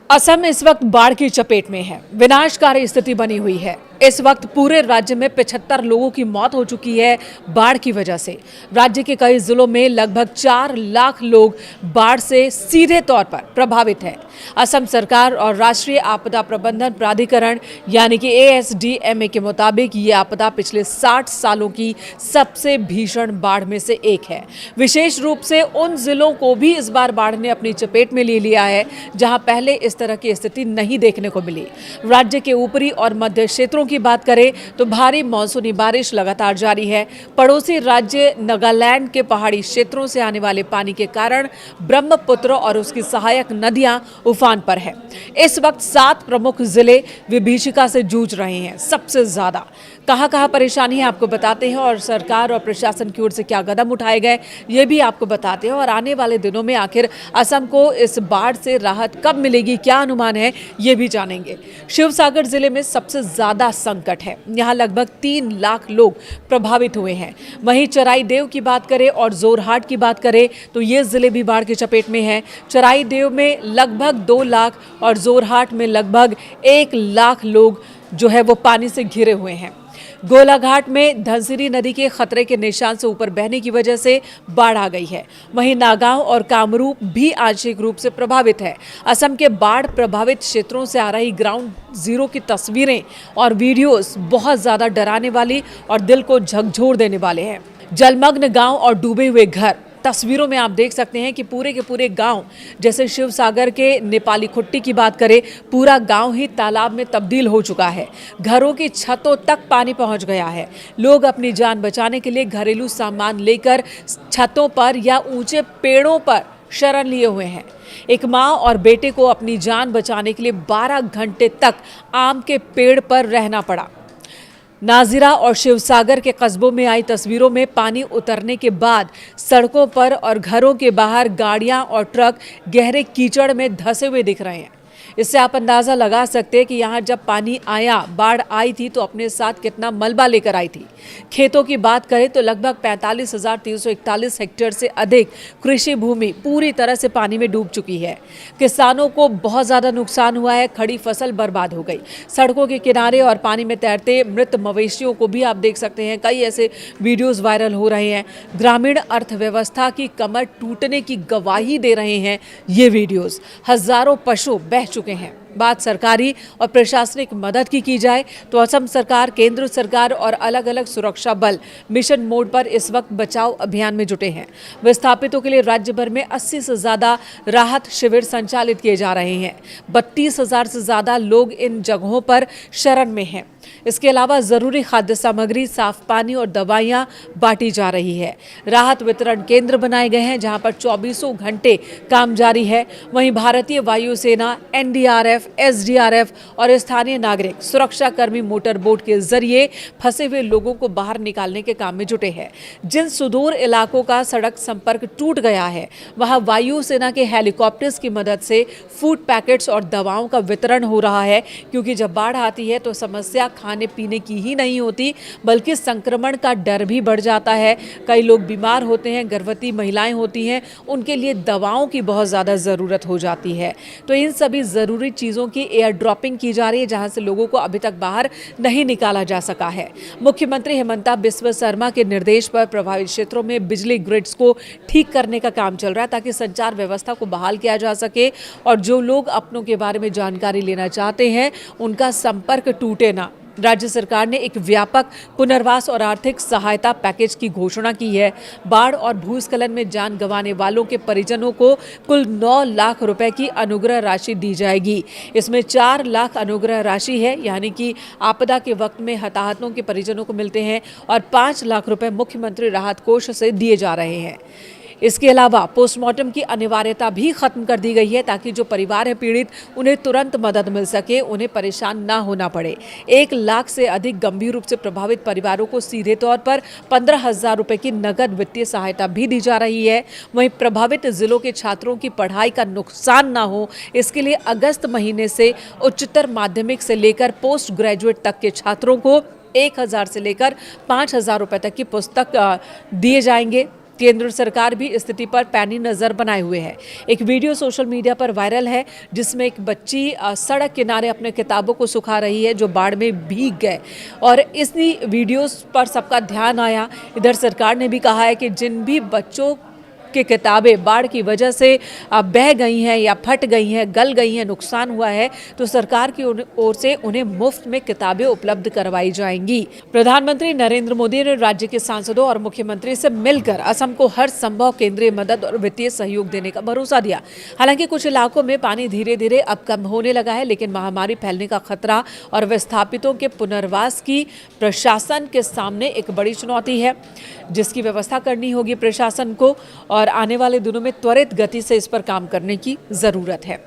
असम इस वक्त बाढ़ की चपेट में है। विनाशकारी स्थिति बनी हुई है। इस वक्त पूरे राज्य में 75 लोगों की मौत हो चुकी है बाढ़ की वजह से। राज्य के कई जिलों में लगभग 4 लाख लोग बाढ़ से सीधे तौर पर प्रभावित हैं। असम सरकार और राष्ट्रीय आपदा प्रबंधन प्राधिकरण यानी कि ASDMA के मुताबिक ये आपदा पिछले 60 सालों की सबसे भीषण बाढ़ में से एक है। विशेष रूप से उन जिलों को भी इस बार बाढ़ ने अपनी चपेट में ले लिया है जहां पहले इस तरह की स्थिति नहीं देखने को मिली। राज्य के ऊपरी और मध्य क्षेत्रों की बात करें तो भारी मॉनसूनी बारिश लगातार जारी है। पड़ोसी राज्य नागालैंड के पहाड़ी क्षेत्रों से आने वाले पानी के कारण ब्रह्मपुत्र और उसकी सहायक नदियां उफान पर है। इस वक्त 7 प्रमुख जिले विभीषिका से जूझ रहे हैं। सबसे ज्यादा कहां परेशानी है आपको बताते हैं और सरकार और प्रशासन की ओर से क्या कदम उठाए गए ये भी आपको बताते हैं और आने वाले दिनों में आखिर असम को इस बाढ़ से राहत कब मिलेगी, क्या अनुमान है, ये भी जानेंगे। शिवसागर जिले में सबसे ज्यादा संकट है। यहाँ लगभग 3 लाख लोग प्रभावित हुए हैं। वहीं चराईदेव की बात करें और जोरहाट की बात करें तो ये जिले भी बाढ़ की चपेट में हैं। चराईदेव में लगभग 2 लाख और जोरहाट में लगभग 1 लाख लोग जो है वो पानी से घिरे हुए हैं। गोलाघाट में धनसिरी नदी के खतरे के निशान से ऊपर बहने की वजह से बाढ़ आ गई है। वहीं नागांव और कामरूप भी आंशिक रूप से प्रभावित है। असम के बाढ़ प्रभावित क्षेत्रों से आ रही ग्राउंड जीरो की तस्वीरें और वीडियोस बहुत ज्यादा डराने वाली और दिल को झकझोर देने वाले हैं। जलमग्न गांव और डूबे हुए घर तस्वीरों में आप देख सकते हैं कि पूरे के पूरे गांव, जैसे शिवसागर के नेपाली खुट्टी की बात करें, पूरा गांव ही तालाब में तब्दील हो चुका है। घरों की छतों तक पानी पहुंच गया है। लोग अपनी जान बचाने के लिए घरेलू सामान लेकर छतों पर या ऊंचे पेड़ों पर शरण लिए हुए हैं। एक मां और बेटे को अपनी जान बचाने के लिए 12 घंटे तक आम के पेड़ पर रहना पड़ा। नाजिरा और शिवसागर के कस्बों में आई तस्वीरों में पानी उतरने के बाद सड़कों पर और घरों के बाहर गाड़ियां और ट्रक गहरे कीचड़ में धंसे हुए दिख रहे हैं। इससे आप अंदाजा लगा सकते हैं कि यहाँ जब पानी आया, बाढ़ आई थी तो अपने साथ कितना मलबा लेकर आई थी। खेतों की बात करें तो लगभग 45,341 हेक्टेयर से अधिक कृषि भूमि पूरी तरह से पानी में डूब चुकी है। किसानों को बहुत ज़्यादा नुकसान हुआ है। खड़ी फसल बर्बाद हो गई। सड़कों के किनारे और पानी में तैरते मृत मवेशियों को भी आप देख सकते हैं। कई ऐसे वीडियोज़ वायरल हो रहे हैं। ग्रामीण अर्थव्यवस्था की कमर टूटने की गवाही दे रहे हैं ये वीडियोज़। हज़ारों पशु बह चुके हैं। बात सरकारी और प्रशासनिक मदद की जाए तो असम सरकार, केंद्र सरकार और अलग अलग सुरक्षा बल मिशन मोड पर इस वक्त बचाव अभियान में जुटे हैं। विस्थापितों के लिए राज्य भर में 80 से ज्यादा राहत शिविर संचालित किए जा रहे हैं। 32,000 से ज्यादा लोग इन जगहों पर शरण में हैं। इसके अलावा जरूरी खाद्य सामग्री, साफ पानी और दवाइयां बांटी जा रही है। राहत वितरण केंद्र बनाए गए हैं जहां पर 24 घंटे काम जारी है। वहीं भारतीय वायुसेना, NDRF, SDRF और स्थानीय नागरिक सुरक्षा कर्मी मोटर बोट के जरिए फंसे हुए लोगों को बाहर निकालने के काम में जुटे हैं। जिन सुदूर इलाकों का सड़क संपर्क टूट गया है वहां वायुसेना के हेलीकॉप्टर्स की मदद से फूड पैकेट्स और दवाओं का वितरण हो रहा है, क्योंकि जब बाढ़ आती है तो समस्या खाने पीने की ही नहीं होती बल्कि संक्रमण का डर भी बढ़ जाता है। कई लोग बीमार होते हैं, गर्भवती महिलाएं होती हैं, उनके लिए दवाओं की बहुत ज़्यादा ज़रूरत हो जाती है। तो इन सभी ज़रूरी चीज़ों की एयर ड्रॉपिंग की जा रही है जहां से लोगों को अभी तक बाहर नहीं निकाला जा सका है। मुख्यमंत्री हिमंता बिस्वा शर्मा के निर्देश पर प्रभावित क्षेत्रों में बिजली ग्रिड्स को ठीक करने का काम चल रहा है ताकि संचार व्यवस्था को बहाल किया जा सके और जो लोग अपनों के बारे में जानकारी लेना चाहते हैं उनका संपर्क टूटे ना। राज्य सरकार ने एक व्यापक पुनर्वास और आर्थिक सहायता पैकेज की घोषणा की है। बाढ़ और भूस्खलन में जान गंवाने वालों के परिजनों को कुल 9 लाख रुपए की अनुग्रह राशि दी जाएगी। इसमें 4 लाख अनुग्रह राशि है, यानी कि आपदा के वक्त में हताहतों के परिजनों को मिलते हैं, और 5 लाख रुपए मुख्यमंत्री राहत कोष से दिए जा रहे हैं। इसके अलावा पोस्टमार्टम की अनिवार्यता भी खत्म कर दी गई है ताकि जो परिवार है पीड़ित, उन्हें तुरंत मदद मिल सके, उन्हें परेशान ना होना पड़े। 1 लाख से अधिक गंभीर रूप से प्रभावित परिवारों को सीधे तौर पर 15,000 रुपए की नगद वित्तीय सहायता भी दी जा रही है। वहीं प्रभावित जिलों के छात्रों की पढ़ाई का नुकसान ना हो, इसके लिए अगस्त महीने से उच्चतर माध्यमिक से लेकर पोस्ट ग्रेजुएट तक के छात्रों को 1,000 से लेकर 5,000 रुपए तक की पुस्तक दिए जाएंगे। केंद्र सरकार भी स्थिति पर पैनी नजर बनाए हुए है। एक वीडियो सोशल मीडिया पर वायरल है जिसमें एक बच्ची सड़क किनारे अपने किताबों को सुखा रही है जो बाढ़ में भीग गए और इसी वीडियोस पर सबका ध्यान आया। इधर सरकार ने भी कहा है कि जिन भी बच्चों की किताबें बाढ़ की वजह से बह गई हैं या फट गई हैं, गल गई हैं, नुकसान हुआ है, तो सरकार की ओर से उन्हें मुफ्त में किताबें उपलब्ध करवाई जाएंगी। प्रधानमंत्री नरेंद्र मोदी ने राज्य के सांसदों और मुख्यमंत्री से मिलकर असम को हर संभव केंद्रीय मदद और वित्तीय सहयोग देने का भरोसा दिया। हालांकि कुछ इलाकों में पानी धीरे धीरे अब कम होने लगा है, लेकिन महामारी फैलने का खतरा और विस्थापितों के पुनर्वास की प्रशासन के सामने एक बड़ी चुनौती है, जिसकी व्यवस्था करनी होगी प्रशासन को और आने वाले दिनों में त्वरित गति से इस पर काम करने की जरूरत है।